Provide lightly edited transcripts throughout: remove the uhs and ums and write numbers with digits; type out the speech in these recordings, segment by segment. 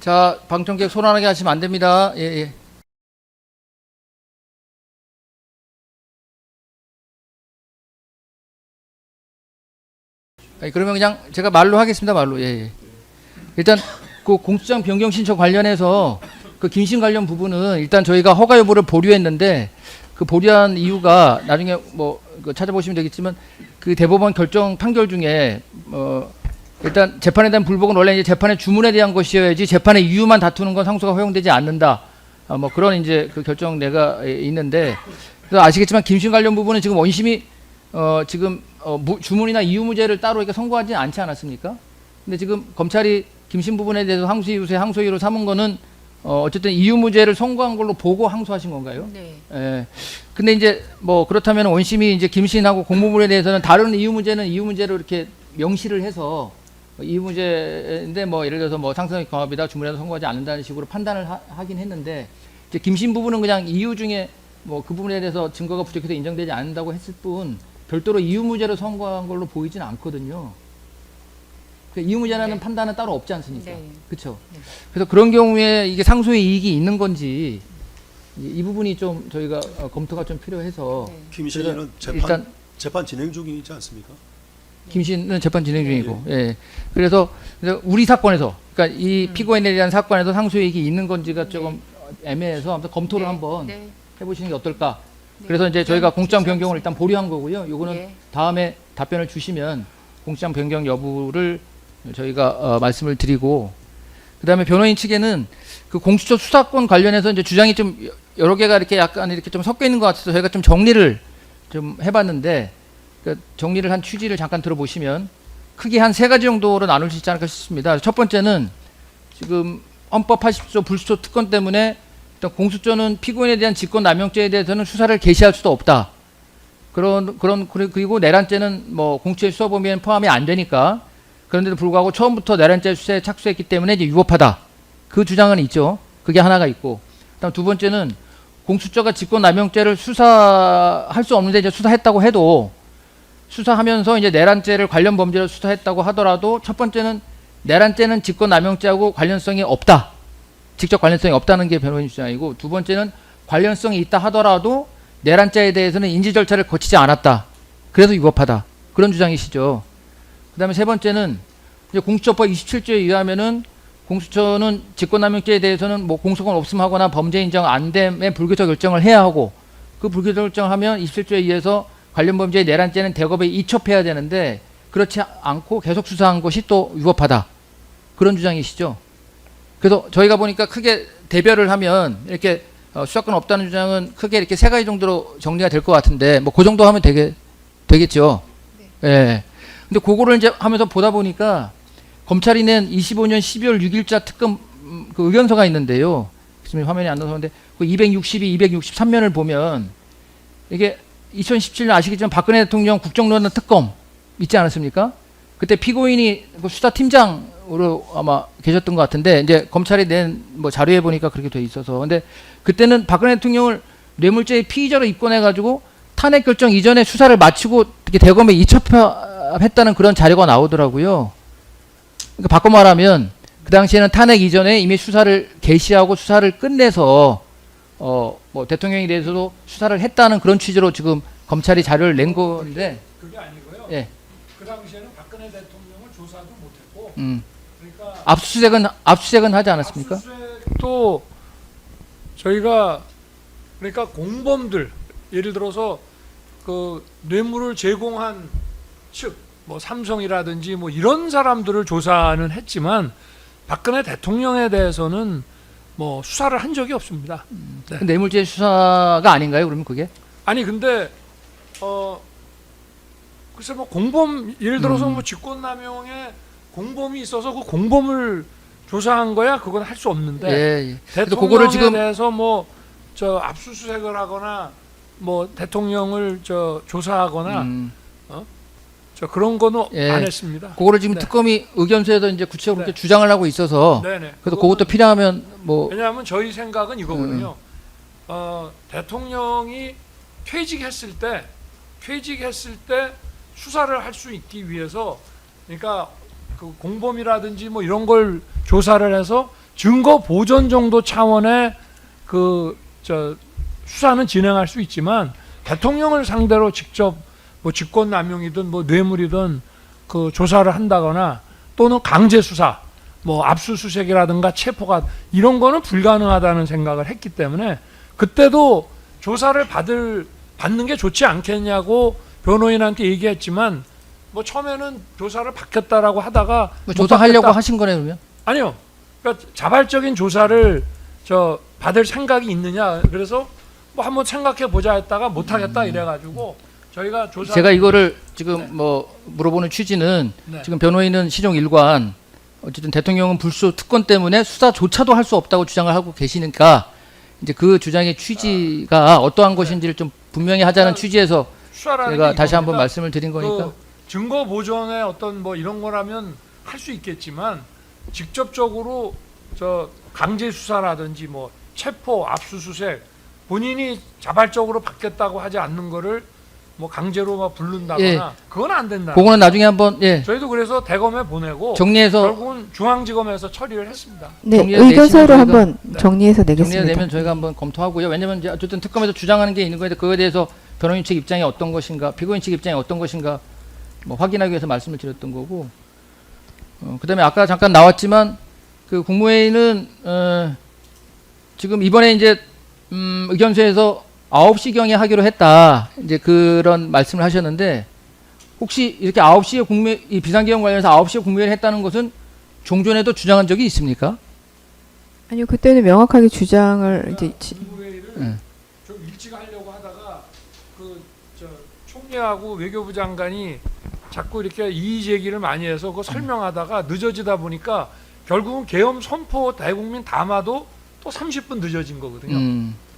자, 방청객 손안하게 하시면 안 됩니다. 예, 예. 아니, 그러면 그냥 제가 말로 하겠습니다. 말로. 예, 예. 일단 그 공수장 변경 신청 관련해서 그 김신 관련 부분은 일단 저희가 허가 여부를 보류했는데 그 보류한 이유가 나중에 뭐 찾아보시면 되겠지만 그 대법원 결정 판결 중에 일단 재판에 대한 불복은 원래 이제 재판의 주문에 대한 것이어야지 재판의 이유만 다투는 건 상소가 허용되지 않는다. 뭐 그런 이제 그 결정내가 있는데 그래서 아시겠지만 김신 관련 부분은 지금 원심이 지금 주문이나 이유 무죄를 따로 이렇게 선고하지 않지 않았습니까? 근데 지금 검찰이 김신 부분에 대해서 항소이유로 삼은 거는 어쨌든 이유 무죄를 선고한 걸로 보고 항소하신 건가요? 네. 예. 근데 이제 뭐 그렇다면 원심이 이제 김신하고 공모물에 대해서는 다른 이유 문제는 이유 문제로 이렇게 명시를 해서 이유 문제인데 뭐 예를 들어서 뭐 상습적 경합이다 주문에서 선고하지 않는다는 식으로 판단을 하긴 했는데 이제 김신 부분은 그냥 이유 중에 뭐 그 부분에 대해서 증거가 부족해서 인정되지 않는다고 했을 뿐 별도로 이유 무죄로 선고한 걸로 보이지는 않거든요. 그 이유 무죄라는 네. 판단은 따로 없지 않습니까? 네. 그렇죠. 네. 그래서 그런 경우에 이게 상소의 이익이 있는 건지 이 부분이 좀 저희가 검토가 좀 필요해서 네. 김신이는 재판 진행 중이지 않습니까? 김신은 재판 진행 중이고, 예. 그래서 우리 사건에서, 그러니까 이 피고인에 대한 사건에서 상소이익이 있는 건지가 조금 애매해서 아무튼 검토를 네. 한번 네. 해보시는 게 어떨까. 네. 그래서 이제 저희가 공장 진짜 변경을 일단 보류한 거고요. 요거는 예. 다음에 답변을 주시면 공장 변경 여부를 저희가 말씀을 드리고, 그 다음에 변호인 측에는 그 공수처 수사권 관련해서 이제 주장이 좀 여러 개가 이렇게 약간 이렇게 좀 섞여 있는 것 같아서 저희가 좀 정리를 좀 해봤는데, 그러니까 정리를 한 취지를 잠깐 들어보시면 크게 한 3가지 정도로 나눌 수 있지 않을까 싶습니다. 첫 번째는 지금 헌법 80조 불수초 특권 때문에 일단 공수처는 피고인에 대한 직권남용죄에 대해서는 수사를 개시할 수도 없다. 그리고 내란죄는 뭐 공수처의 수사 범위에는 포함이 안 되니까 그런데도 불구하고 처음부터 내란죄 수사에 착수했기 때문에 이제 위법하다. 그 주장은 있죠. 그게 하나가 있고. 그다음 두 번째는 공수처가 직권남용죄를 수사할 수 없는데 이제 수사했다고 해도 수사하면서 이제 내란죄를 관련 범죄로 수사했다고 하더라도 첫 번째는 내란죄는 직권남용죄하고 관련성이 없다. 직접 관련성이 없다는 게 변호인 주장이고 두 번째는 관련성이 있다 하더라도 내란죄에 대해서는 인지 절차를 거치지 않았다. 그래서 위법하다. 그런 주장이시죠. 그 다음에 세 번째는 이제 공수처법 27조에 의하면은 공수처는 직권남용죄에 대해서는 뭐 공소권 없음하거나 범죄 인정 안 됨의 불교적 결정을 해야 하고 그 불교적 결정을 하면 27조에 의해서 관련 범죄의 내란죄는 대검에 이첩해야 되는데 그렇지 않고 계속 수사한 것이 또 위법하다. 그런 주장이시죠. 그래서 저희가 보니까 크게 대별을 하면 이렇게 수사권 없다는 주장은 크게 이렇게 3가지 정도로 정리가 될 것 같은데 뭐 그 정도 하면 되겠죠. 네. 예. 근데 그거를 이제 하면서 보다 보니까 검찰이 낸 25년 12월 6일자 특검 그 의견서가 있는데요. 지금 화면이 안 나오는데 그 262, 263면을 보면 이게 2017년 아시겠지만 박근혜 대통령 국정농단 특검 있지 않았습니까? 그때 피고인이 그 수사팀장으로 아마 계셨던 것 같은데 이제 검찰이 낸 뭐 자료에 보니까 그렇게 돼 있어서 근데 그때는 박근혜 대통령을 뇌물죄의 피의자로 입건해가지고 탄핵 결정 이전에 수사를 마치고 이렇게 대검에 이첩했다는 그런 자료가 나오더라고요. 그러니까 바꿔 말하면 그 당시에는 탄핵 이전에 이미 수사를 개시하고 수사를 끝내서 뭐 대통령에 대해서도 수사를 했다는 그런 취지로 지금 검찰이 자료를 낸 건데 그게 아니고요. 예. 그 당시에는 박근혜 대통령을 조사도 못했고, 그러니까 압수수색은 하지 않았습니까? 압수수색도 저희가 그러니까 공범들 예를 들어서 그 뇌물을 제공한 측, 뭐 삼성이라든지 뭐 이런 사람들을 조사는 했지만 박근혜 대통령에 대해서는 뭐 수사를 한 적이 없습니다. 네. 뇌물죄 수사가 아닌가요? 그러면 그게? 아니 근데 글쎄 뭐 공범 예를 들어서 뭐 직권남용에 공범이 있어서 그 공범을 조사한 거야 그건 할 수 없는데 예. 그래서 대통령에 그거를 지금 대해서 뭐 저 압수수색을 하거나 뭐 대통령을 저 조사하거나 저 그런 거는 예. 안 했습니다. 그거를 지금 네. 특검이 의견서에서 이제 구체적으로 네. 그렇게 주장을 하고 있어서 네네. 그래서 그것도 필요하면 뭐 왜냐하면 저희 생각은 이거거든요. 대통령이 퇴직했을 때 수사를 할 수 있기 위해서 그러니까 그 공범이라든지 뭐 이런 걸 조사를 해서 증거 보전 정도 차원의 수사는 진행할 수 있지만 대통령을 상대로 직접 뭐 직권남용이든 뭐 뇌물이든 그 조사를 한다거나 또는 강제 수사, 뭐 압수수색이라든가 체포가 이런 거는 불가능하다는 생각을 했기 때문에 그때도 조사를 받는 게 좋지 않겠냐고 변호인한테 얘기했지만 뭐 처음에는 조사를 받겠다라고 하다가 뭐 못 조사하려고 받겠다. 하신 거네 그러면? 아니요. 그러니까 자발적인 조사를 받을 생각이 있느냐. 그래서 뭐 한번 생각해 보자 했다가 못 하겠다 이래가지고 저희가 조사. 제가 이거를 지금 뭐 물어보는 취지는 네. 지금 변호인은 시종 일관 어쨌든 대통령은 불소 특권 때문에 수사조차도 할 수 없다고 주장을 하고 계시니까 이제 그 주장의 취지가 어떠한 것인지를 좀 분명히 하자는 취지에서 수사라는 제가 게 다시 한번 이겁니다. 말씀을 드린 거니까. 그 증거 보존의 어떤 뭐 이런 거라면 할 수 있겠지만 직접적으로 강제 수사라든지 뭐 체포, 압수수색 본인이 자발적으로 받겠다고 하지 않는 거를 뭐 강제로 막 부른다거나 예. 그건 안 된다. 그거는 나중에 한번 저희도 그래서 대검에 보내고 정리해서 결국은 중앙지검에서 처리를 했습니다. 네, 정리해서 의견서로 내시면 한번 네. 정리해서 정리가 내겠습니다. 되면 저희가 한번 검토하고요. 왜냐하면 이제 어쨌든 특검에서 주장하는 게 있는 거에 그거에 대해서 변호인 측 입장이 어떤 것인가, 피고인 측 입장이 어떤 것인가 뭐 확인하기 위해서 말씀을 드렸던 거고. 그다음에 아까 잠깐 나왔지만 그 국무회의는 지금 이번에 이제 의견서에서 9시경에 하기로 했다. 이제 그런 말씀을 하셨는데 혹시 이렇게 9시에 이 비상계엄 관련해서 9시에 국무회의를 했다는 것은 종전에도 주장한 적이 있습니까? 아니요, 그때는 명확하게 주장을 이제 국무회의를 네. 좀 일찍 하려고 하다가 총리하고 외교부 장관이 자꾸 이렇게 이의 제기를 많이 해서 그 설명하다가 늦어지다 보니까 결국은 계엄 선포 대국민 담화도 또 30분 늦어진 거거든요.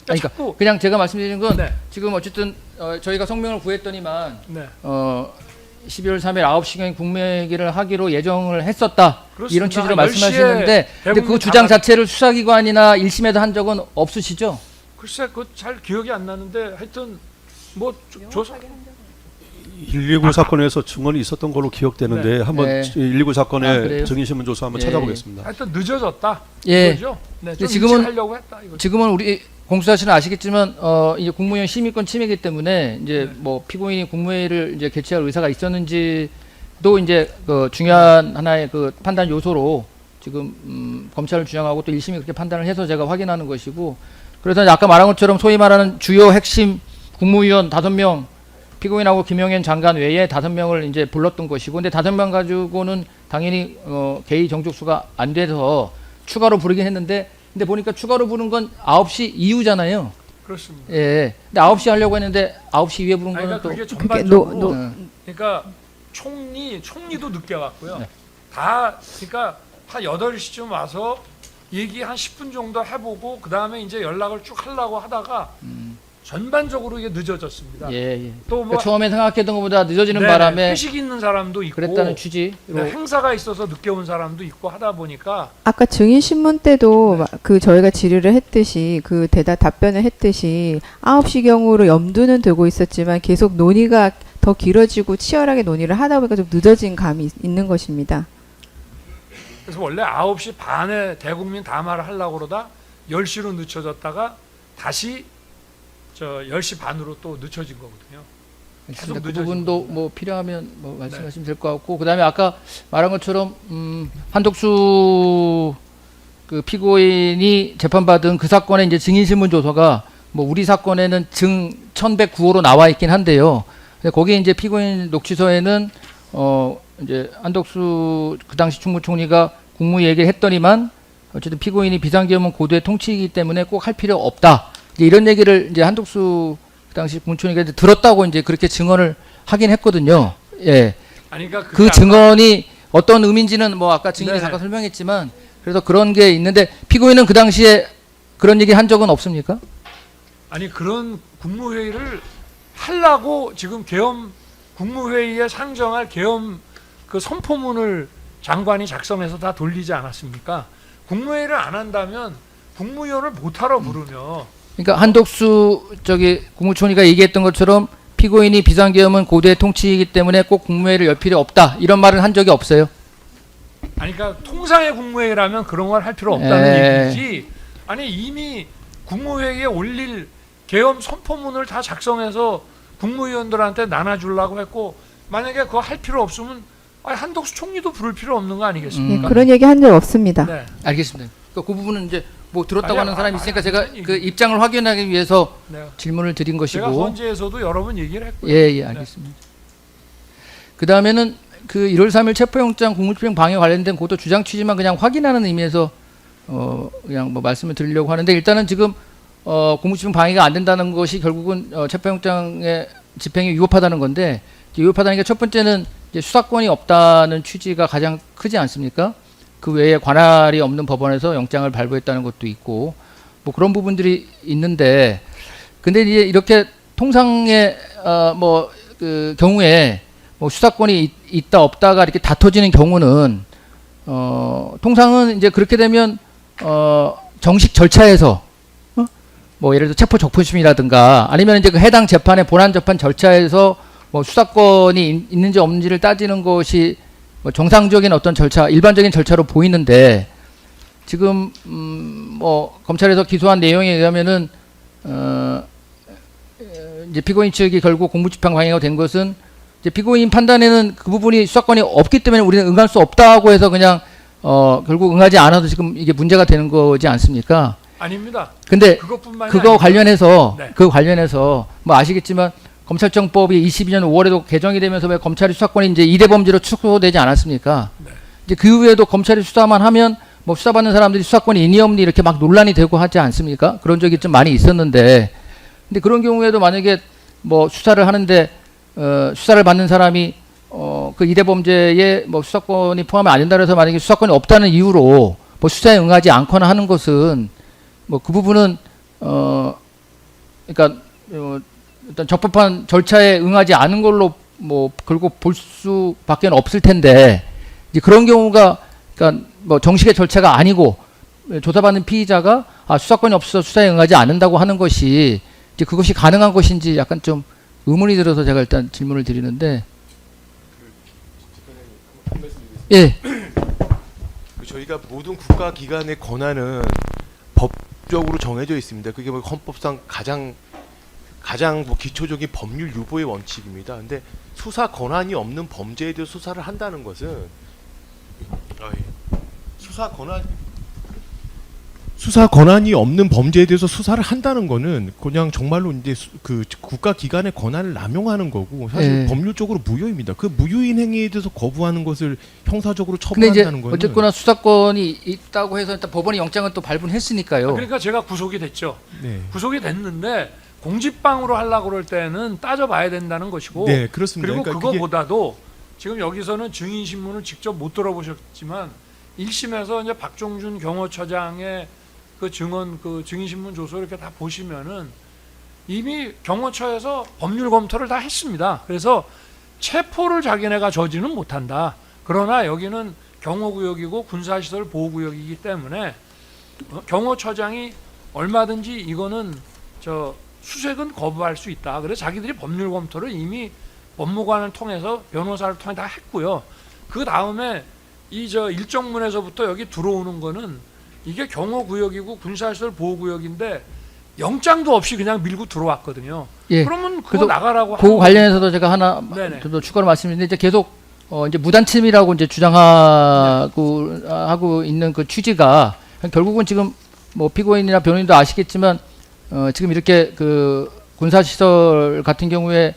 그러니까 자꾸 그냥 제가 말씀드리는 건 네. 지금 어쨌든 저희가 성명을 구했더니만 네. 12월 3일 9시경에 국무회의를 하기로 예정을 했었다. 그렇습니다. 이런 취지로 한 말씀하시는데 10시에 근데 그 대국민 주장 담화- 자체를 수사기관이나 1심에도 한 적은 없으시죠? 글쎄 그 잘 기억이 안 나는데 하여튼 뭐 조사 119 사건에서 증언이 있었던 걸로 기억되는데 한번 네. 119 아, 사건의 그래요? 증인신문 조사 한번 예. 찾아보겠습니다. 하여튼 늦어졌다. 예. 이거죠? 네, 근데 좀 지금은- 일찍 하려고 했다 이거. 지금은 우리 공수사실은 아시겠지만 이제 국무위원 심의권 침해이기 때문에 이제 네. 뭐 피고인이 국무회의를 이제 개최할 의사가 있었는지도 이제 그 중요한 하나의 그 판단 요소로 지금 검찰을 주장하고 또 1심이 그렇게 판단을 해서 제가 확인하는 것이고 그래서 아까 말한 것처럼 소위 말하는 주요 핵심 국무위원 5명 피고인하고 김용현 장관 외에 5명을 이제 불렀던 것이고 근데 5명 가지고는 당연히 개의 정족수가 안 돼서 추가로 부르긴 했는데 근데 보니까 추가로 부른 건 9시 이후잖아요. 그렇습니다. 예. 근데 9시 하려고 했는데 9시 이후에 부른 아니, 거는 그러니까 또 그게 그게 전반적으로 네. 그러니까 총리도 늦게 왔고요. 네. 다 그러니까 한 8시쯤 와서 얘기 한 10분 정도 해보고 그 다음에 이제 연락을 쭉 하려고 하다가 전반적으로 이게 늦어졌습니다. 예, 예. 또 뭐 그러니까 처음에 생각했던 것보다 늦어지는 네, 바람에 회식 있는 사람도 있고 그랬다는 취지로 네, 행사가 있어서 늦게 온 사람도 있고 하다 보니까 아까 증인 신문 때도 네. 그 저희가 질의를 했듯이 그 답변을 했듯이 9시경으로 염두는 두고 있었지만 계속 논의가 더 길어지고 치열하게 논의를 하다 보니까 좀 늦어진 감이 있는 것입니다. 그래서 원래 9시 반에 대국민 담화를 하려고 그러다 10시로 늦춰졌다가 다시 10시 반으로 또 늦춰진 거거든요. 계속 그 늦어지고 부분도 있습니다. 뭐 필요하면 뭐 말씀하시면 될 것 같고 그다음에 아까 말한 것처럼 한덕수 그 피고인이 재판받은 그 사건의 이제 증인신문 조서가 뭐 우리 사건에는 증 1109호로 나와 있긴 한데요. 근데 거기에 이제 피고인 녹취서에는 이제 한덕수 그 당시 충무총리가 국무 얘기를 했더니만 어쨌든 피고인이 비상계엄은 고도의 통치이기 때문에 꼭 할 필요 없다. 이제 이런 얘기를 이제 한덕수 그 당시 국무총리가 이제 들었다고 이제 그렇게 증언을 하긴 했거든요. 예. 아니 그러니까 그 그게 증언이 어떤 의미인지는 뭐 아까 증인이 네네. 잠깐 설명했지만 그래서 그런 게 있는데 피고인은 그 당시에 그런 얘기 한 적은 없습니까? 아니 그런 국무회의를 하려고 지금 계엄 국무회의에 상정할 계엄 그 선포문을 장관이 작성해서 다 돌리지 않았습니까? 국무회의를 안 한다면 국무위원을 못하러 부르며 그러니까 한덕수 국무총리가 얘기했던 것처럼 피고인이 비상계엄은 고도의 통치이기 때문에 꼭 국무회의를 열 필요 없다 이런 말을 한 적이 없어요. 아니 그러니까 통상의 국무회의라면 그런 걸 할 필요 없다는 예. 얘기지. 아니 이미 국무회의에 올릴 계엄 선포문을 다 작성해서 국무위원들한테 나눠주려고 했고 만약에 그거 할 필요 없으면 아니 한덕수 총리도 부를 필요 없는 거 예, 아니겠습니까? 그런 얘기 한 적 없습니다. 네. 알겠습니다. 그 부분은 이제 뭐 들었다고 아니, 하는 사람이 있으니까 제가 아니, 그 입장을 확인하기 위해서 네. 질문을 드린 제가 것이고. 헌재에서도 여러 번 얘기를 했고요. 예, 알겠습니다. 그 다음에는 그 1월 3일 체포영장 공무집행 방해 관련된 고도 주장 취지만 그냥 확인하는 의미에서 그냥 뭐 말씀을 드리려고 하는데 일단은 지금 공무집행 방해가 안 된다는 것이 결국은 체포영장의 집행이 위법하다는 건데 위법하다는 게 첫 번째는 이제 수사권이 없다는 취지가 가장 크지 않습니까? 그 외에 관할이 없는 법원에서 영장을 발부했다는 것도 있고 뭐 그런 부분들이 있는데 근데 이제 이렇게 통상의 그 경우에 뭐 수사권이 있다 없다가 이렇게 다퉈지는 경우는 통상은 이제 그렇게 되면 정식 절차에서 뭐 예를 들어 체포 적부심이라든가 아니면 이제 그 해당 재판의 본안 재판 절차에서 뭐 수사권이 있는지 없는지를 따지는 것이 뭐 정상적인 어떤 절차, 일반적인 절차로 보이는데 지금 뭐 검찰에서 기소한 내용에 의하면은 이제 피고인 측이 결국 공무집행 방해가 된 것은 이제 피고인 판단에는 그 부분이 수사권이 없기 때문에 우리는 응할 수 없다고 해서 그냥 결국 응하지 않아도 지금 이게 문제가 되는 거지 않습니까? 아닙니다. 근데 그것뿐만이 그거 아니고 관련해서 네. 그 관련해서 뭐 아시겠지만 검찰청법이 22년 5월에도 개정이 되면서 왜 검찰이 수사권이 이제 이대 범죄로 축소되지 않았습니까? 네. 이제 그 이후에도 검찰이 수사만 하면 뭐 수사받는 사람들이 수사권이 있니 없니 이렇게 막 논란이 되고 하지 않습니까? 그런 적이 좀 많이 있었는데 근데 그런 경우에도 만약에 뭐 수사를 하는데 수사를 받는 사람이 그 이대 범죄에 뭐 수사권이 포함이 안 된다 해서 만약에 수사권이 없다는 이유로 뭐 수사에 응하지 않거나 하는 것은 뭐 그 부분은 그러니까 일단 적법한 절차에 응하지 않은 걸로 뭐 결국 볼 수밖에 없을 텐데 이제 그런 경우가 그러니까 뭐 정식의 절차가 아니고 조사받는 피의자가 수사권이 없어서 수사에 응하지 않는다고 하는 것이 이제 그것이 가능한 것인지 약간 좀 의문이 들어서 제가 일단 질문을 드리는데 예. 저희가 모든 국가기관의 권한은 법적으로 정해져 있습니다. 그게 뭐 헌법상 가장 뭐 기초적인 법률 유보의 원칙입니다. 근데 수사 권한이 없는 범죄에 대해 수사를 한다는 것은 수사 권한이 없는 범죄에 대해서 수사를 한다는 거는 그냥 정말로 이제 그 국가기관의 권한을 남용하는 거고 사실 예. 법률적으로 무효입니다. 그 무효인 행위에 대해서 거부하는 것을 형사적으로 근데 이제 처벌한다는 거는 어쨌거나 수사권이 있다고 해서 일단 법원이 영장은 또 발부했으니까요. 그러니까 제가 구속이 됐죠. 네. 구속이 됐는데 공직방으로 하려고 그럴 때는 따져봐야 된다는 것이고 네, 그렇습니다. 그리고 그러니까 그거보다도 지금 여기서는 증인신문을 직접 못 들어보셨지만 1심에서 이제 박종준 경호처장의 그 증언 그 증인신문 조서 이렇게 다 보시면은 이미 경호처에서 법률 검토를 다 했습니다. 그래서 체포를 자기네가 저지는 못한다. 그러나 여기는 경호구역이고 군사시설 보호구역이기 때문에 경호처장이 얼마든지 이거는 수색은 거부할 수 있다. 그래서 자기들이 법률 검토를 이미 법무관을 통해서 변호사를 통해 다 했고요. 그 다음에 이 일정문에서부터 여기 들어오는 거는 이게 경호구역이고 군사시설 보호구역인데 영장도 없이 그냥 밀고 들어왔거든요. 예. 그러면 그거 그래서 나가라고 그 관련해서도 제가 하나 네네. 좀 더 추가로 말씀드리는데 이제 계속 이제 무단침입이라고 이제 주장하고 하고 있는 그 취지가 결국은 지금 뭐 피고인이나 변호인도 아시겠지만 지금 이렇게 그 군사시설 같은 경우에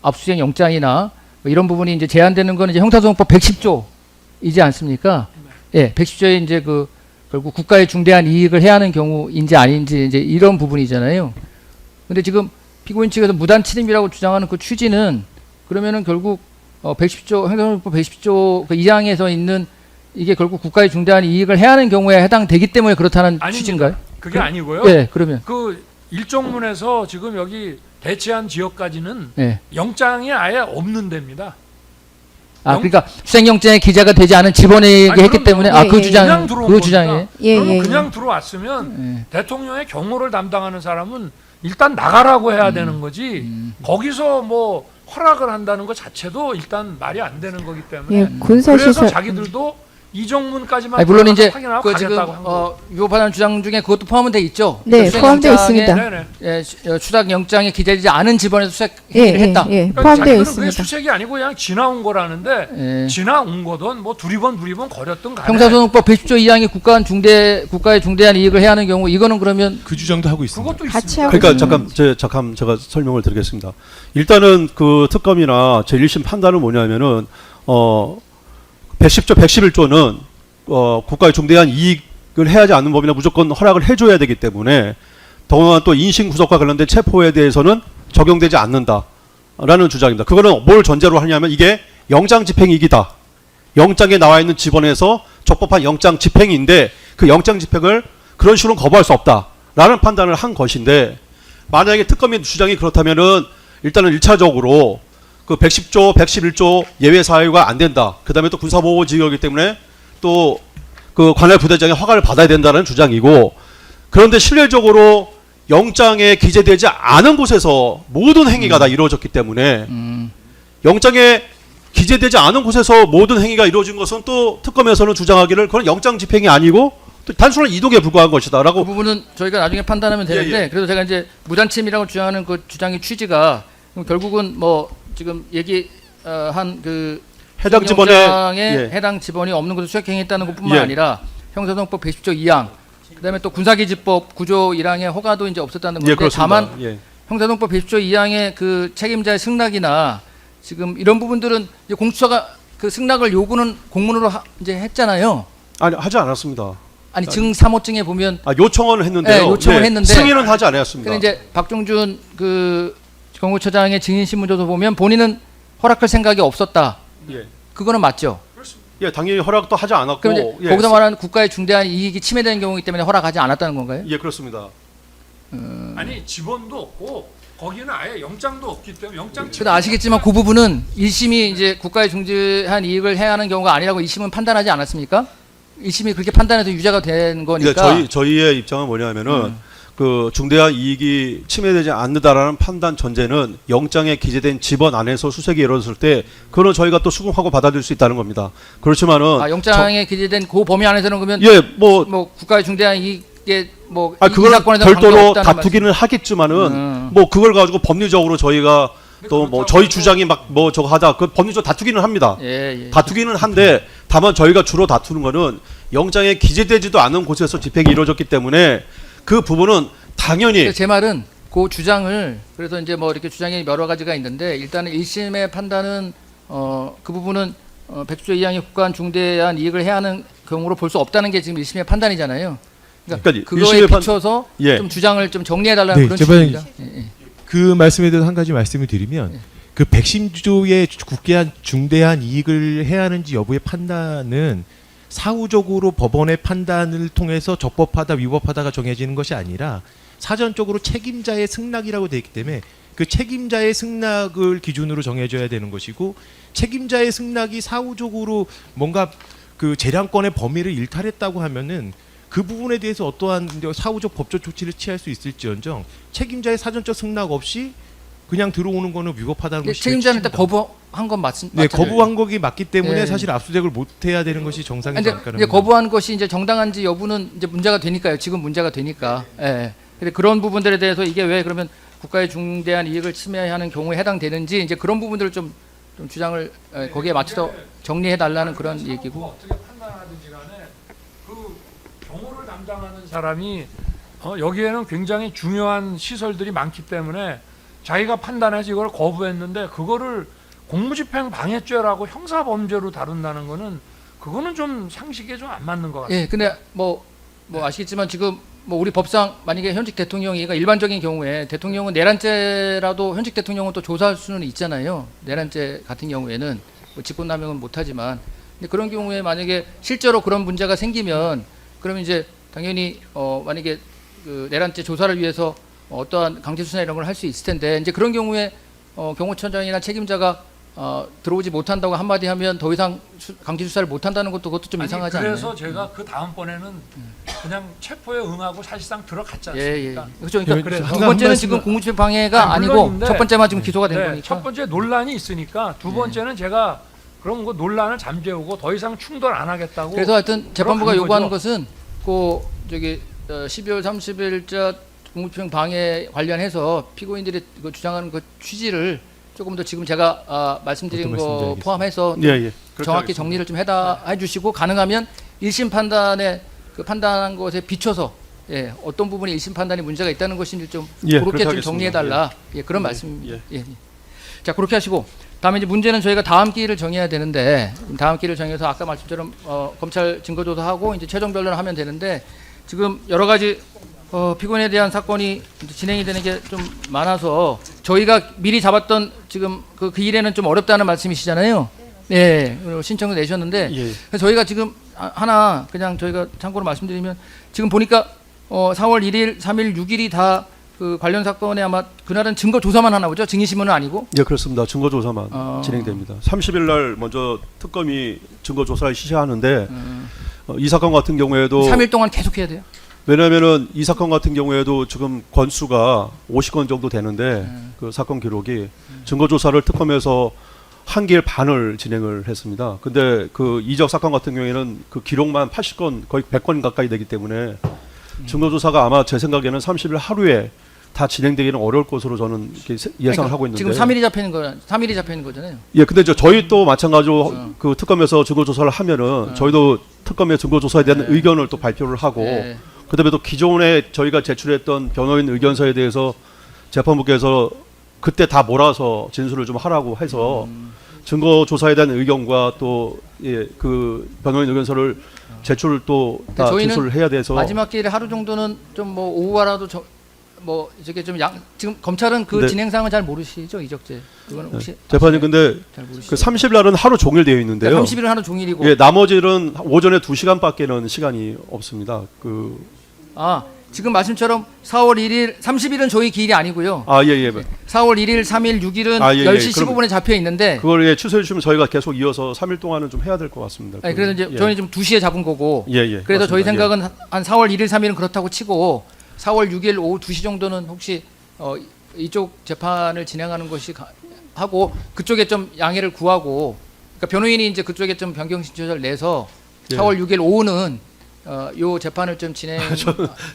압수수색 영장이나 뭐 이런 부분이 이제 제한되는 거는 이제 형사소송법 110조이지 않습니까? 예, 110조에 이제 그 결국 국가의 중대한 이익을 해야 하는 경우인지 아닌지 이제 이런 부분이잖아요. 근데 지금 피고인 측에서 무단 침입이라고 주장하는 그 취지는 그러면은 결국 110조 행정소송법 110조 그 2항에서 있는 이게 결국 국가의 중대한 이익을 해야 하는 경우에 해당되기 때문에 그렇다는 아닙니다. 취지인가요? 그게 아니고요. 예, 그러면 그 일정문에서 지금 여기 대체한 지역까지는 예. 영장이 아예 없는 데입니다. 그러니까 수색영장에 기재가 되지 않은 집원에게 아니, 했기 그럼 때문에 예, 그 예, 주장 그냥 들어온 그 겁니다. 주장에 그러면 예. 그냥 들어왔으면 예. 대통령의 경호를 담당하는 사람은 일단 나가라고 해야 되는 거지 거기서 뭐 허락을 한다는 것 자체도 일단 말이 안 되는 거기 때문에 예, 그래서 군사시설 자기들도 이정문까지만 아니, 물론 이제 확인하고 그 지금 가겠다고 한 거예요. 위법하다는 주장 중에 그것도 포함돼 있죠. 네, 수색 포함되어 영장에, 있습니다. 네네. 추락 영장에 기재되지 않은 집원에서 수색 예, 행위를 했다. 예, 그러니까 포함되어 자기는 있습니다. 그게 수색이 아니고 그냥 지나온 거라는데 예. 지나온 거든 뭐 두리번 거렸든 간에 형사소송법 110조 2항이 국가의 중대한 이익을 해야 하는 경우 이거는 그러면 그 주장도 하고 있습니다. 그것도 같이 있습니다. 하고 그러니까 잠깐 제가 설명을 드리겠습니다. 일단은 그 특검이나 제1심 판단은 뭐냐면은 110조 111조는 국가의 중대한 이익을 해하지 않는 법이나 무조건 허락을 해줘야 되기 때문에 더구나 또 인신 구속과 관련된 체포에 대해서는 적용되지 않는다라는 주장입니다. 그거는 뭘 전제로 하냐면 이게 영장 집행이익이다. 영장에 나와 있는 집원에서 적법한 영장 집행인데 그 영장 집행을 그런 식으로 거부할 수 없다라는 판단을 한 것인데 만약에 특검의 주장이 그렇다면은 일단은 1차적으로 그 110조, 111조 예외 사유가 안 된다. 그다음에 또 군사보호 지역이기 때문에 또 그 관할 부대장의 허가를 받아야 된다는 주장이고 그런데 실질적으로 영장에 기재되지 않은 곳에서 모든 행위가 다 이루어졌기 때문에 영장에 기재되지 않은 곳에서 모든 행위가 이루어진 것은 또 특검에서는 주장하기를 그건 영장 집행이 아니고 또 단순한 이동에 불과한 그 것이다라고. 부분은 저희가 나중에 판단하면 되는데 예, 예. 그래서 제가 이제 무단침이라고 주장하는 그 주장의 취지가 결국은 뭐 지금 얘기한 그 해당 집원에 영장에 예. 해당 집원이 없는 것을 수색행위했다는 것뿐만 예. 아니라 형사소송법 110조 2항 그다음에 또 군사기지법 9조 1항의 허가도 이제 없었다는 건데 예, 그렇습니다. 다만 예. 형사소송법 110조 2항의 그 책임자의 승낙이나 지금 이런 부분들은 이제 공수처가 그 승낙을 요구는 공문으로 이제 했잖아요. 아니 하지 않았습니다. 아니 증 사모증에 보면 요청은 했는데요. 네, 요청을 했는데 승인은 하지 않았습니다. 근데 이제 박종준 그 경호처장의 증인 신문조서 보면 본인은 허락할 생각이 없었다. 예. 그거는 맞죠. 예, 당연히 허락도 하지 않았고. 그럼 이제 예, 거기서 말하는 국가의 중대한 이익이 침해되는 경우이기 때문에 허락하지 않았다는 건가요? 예, 그렇습니다. 아니 지번도 없고 거기는 아예 영장도 없기 때문에 영장 그래도 아시겠지만 그 부분은 1심이 이제 국가의 중대한 이익을 해야 하는 경우가 아니라고 2심은 판단하지 않았습니까? 1심이 그렇게 판단해서 유죄가 된 거니까. 그러니까 저희의 입장은 뭐냐면은 그 중대한 이익이 침해되지 않는다라는 판단 전제는 영장에 기재된 집원 안에서 수색이 이루어졌을 때 그거는 저희가 또 수긍하고 받아들일 수 있다는 겁니다. 그렇지만은 영장에 기재된 그 범위 안에서는 그러면 예, 뭐 국가의 중대한 이익에 뭐 이 그걸 사건에서 별도로 관계없다는 다투기는 하겠지만은 음. 뭐 그걸 가지고 법리적으로 저희가 또 뭐 그렇다고 저희 해서 주장이 막 뭐 저거 하다 그 법리적으로 다투기는 합니다. 예. 다투기는 한데 다만 저희가 주로 다투는 거는 영장에 기재되지도 않은 곳에서 집행이 이루어졌기 때문에 그 부분은 당연히 그래서 제 말은 그 주장을 그래서 이제 뭐 이렇게 주장이 여러 가지가 있는데 일단은 1심의 판단은 그 부분은 110조 2항의 국가한 중대한 이익을 해야 하는 경우로 볼 수 없다는 게 지금 1심의 판단이잖아요. 그러니까 그러니까 그거에 1심의 비춰서 예. 좀 주장을 좀 정리해 달라는 네, 그런 제발 취지입니다. 예. 그 말씀에 대해서 한 가지 말씀을 드리면 그 110조의 국가한 중대한 이익을 해야 하는지 여부의 판단은 사후적으로 법원의 판단을 통해서 적법하다 위법하다가 정해지는 것이 아니라 사전적으로 책임자의 승낙이라고 되어 있기 때문에 그 책임자의 승낙을 기준으로 정해져야 되는 것이고 책임자의 승낙이 사후적으로 뭔가 그 재량권의 범위를 일탈했다고 하면은 그 부분에 대해서 어떠한 사후적 법적 조치를 취할 수 있을지언정 책임자의 사전적 승낙 없이 그냥 들어오는 거는 위법하다는 것이 책임자는 일단 핵심입니다. 거부한 건 맞습니다. 네, 거부한 거기 맞기 때문에 예. 사실 압수수색을 못 해야 되는 것이 정상이지 이제, 않을까. 이제 거부한 것이 이제 정당한지 여부는 이제 문제가 되니까요. 지금 문제가 되니까. 예. 근데 그런 부분들에 대해서 이게 왜 그러면 국가의 중대한 이익을 침해하는 경우에 해당되는지 이제 그런 부분들을 좀 주장을 거기에 맞춰서 정리해 달라는 그런 얘기고. 어떻게 판단하든지 간에 그 경호를 담당하는 사람이 여기에는 굉장히 중요한 시설들이 많기 때문에 자기가 판단해서 이걸 거부했는데 그거를 공무집행 방해죄라고 형사범죄로 다룬다는 거는 그거는 좀 상식에 좀 안 맞는 것 같아요. 예. 근데 뭐 아시겠지만 지금 뭐 우리 법상 만약에 현직 대통령이 일반적인 경우에 대통령은 내란죄라도 현직 대통령은 또 조사할 수는 있잖아요. 내란죄 같은 경우에는 뭐 직권남용은 못하지만 근데 그런 경우에 만약에 실제로 그런 문제가 생기면 그러면 이제 당연히 만약에 그 내란죄 조사를 위해서 어떠한 강제 수사 이런 걸 할 수 있을 텐데 이제 그런 경우에 경호처장이나 책임자가 들어오지 못한다고 한마디 하면 더 이상 강제 수사를 못한다는 것도 그것도 좀 이상하지 않나요? 그래서 제가 그 다음번에는 그냥 체포에 응하고 사실상 들어갔지 예. 않습니까? 그렇죠. 그러니까 그래서 두 번째는 지금 공무집행 방해가 아니, 아니고 물론인데, 첫 번째만 지금 기소가 된 네, 거니까. 첫 번째 논란이 있으니까 두 번째는 제가 그럼 그 논란을 잠재우고 더 이상 충돌 안 하겠다고. 그래서 하여튼 재판부가 들어간 요구하는 거죠. 것은 그 저기 12월 30일자 공무집행 방해 관련해서 피고인들이 그 주장하는 그 취지를 조금 더 지금 제가 말씀드린 어떤 거 말씀인지 포함해서 예, 예. 그렇게 정확히 하겠습니다. 정리를 좀 해주시고 가능하면 1심 판단에 그 판단한 것에 비춰서 예, 어떤 부분이 1심 판단이 문제가 있다는 것인지 좀 예, 그렇게 그렇게 좀 하겠습니다. 정리해달라. 예, 그런 예, 말씀입니다. 예. 예. 자, 그렇게 하시고 다음에 이제 문제는 저희가 다음 기일을 정해야 되는데 다음 기일을 정해서 아까 말씀처럼 검찰 증거조사하고 이제 최종 변론을 하면 되는데 지금 여러 가지 피고인에 대한 사건이 이제 진행이 되는 게 좀 많아서 저희가 미리 잡았던 지금 그 일에는 좀 어렵다는 말씀이시잖아요. 네, 신청을 내셨는데 예. 그래서 저희가 지금 하나 그냥 저희가 참고로 말씀드리면 지금 보니까 4월 1일, 3일, 6일이 다 그 관련 사건에 아마 그날은 증거 조사만 하나 보죠. 증인신문은 아니고. 예, 그렇습니다. 증거 조사만 진행됩니다. 30일 날 먼저 특검이 증거 조사를 시작하는데 이 사건 같은 경우에도 3일 동안 계속 해야 돼요. 왜냐하면은 이 사건 같은 경우에도 지금 건수가 50건 정도 되는데 그 사건 기록이 증거 조사를 특검에서 한 개일 반을 진행을 했습니다. 근데 그 이적 사건 같은 경우에는 그 기록만 80건 거의 100건 가까이 되기 때문에 증거 조사가 아마 제 생각에는 30일 하루에 다 진행되기는 어려울 것으로 저는 이렇게 예상을 그러니까 하고 있는데 지금 3일이 잡히는 거 3일이 잡히는 거잖아요. 예, 근데 저희 또 마찬가지로 그 특검에서 증거 조사를 하면은 저희도 특검의 증거 조사에 대한 네. 의견을 또 발표를 하고 네. 그다음에 또 기존에 저희가 제출했던 변호인 의견서에 대해서 재판부께서 그때 다 몰아서 진술을 좀 하라고 해서 증거 조사에 대한 의견과 또 예, 그 변호인 의견서를 제출을 또 다 저희는 진술을 해야 돼서 마지막 기일에 하루 정도는 좀 뭐 오후라도 뭐 이렇게 좀 지금 검찰은 그 네. 진행상은 잘 모르시죠, 이적재? 그거는 혹시 재판이 근데 잘 모르시죠? 그 30일 날은 하루 종일 되어 있는데요. 그러니까 30일은 하루 종일이고 예, 나머지는 오전에 2시간밖에는 시간이 없습니다. 그 지금 말씀처럼 4월 1일, 30일은 저희 기일이 아니고요. 예, 예. 4월 1일, 3일, 6일은 예, 예. 10시 그럼 15분에 잡혀 있는데 그걸 예, 취소해 주시면 저희가 계속 이어서 3일 동안은 좀 해야 될 것 같습니다. 아니, 그래서 이제 예. 저희는 지금 2시에 잡은 거고 예, 예. 그래서 저희 맞습니다. 생각은 한 4월 1일, 3일은 그렇다고 치고 4월 6일 오후 2시 정도는 혹시 이쪽 재판을 진행하는 것이 하고 그쪽에 좀 양해를 구하고 그러니까 변호인이 이제 그쪽에 좀 변경 신청을 내서 예. 4월 6일 오후는 요 재판을 좀 진행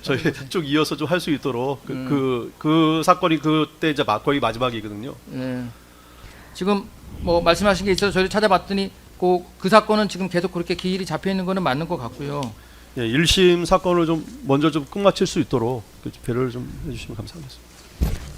저희 쭉 이어서 좀 할 수 있도록 그 사건이 그때 이제 거의 마지막이거든요. 예. 지금 뭐 말씀하신 게 있어서 저희 찾아봤더니 그 사건은 지금 계속 그렇게 기일이 잡혀 있는 거는 맞는 것 같고요. 예, 1심 사건을 좀 먼저 좀 끝마칠 수 있도록 배려를 좀 해주시면 감사하겠습니다.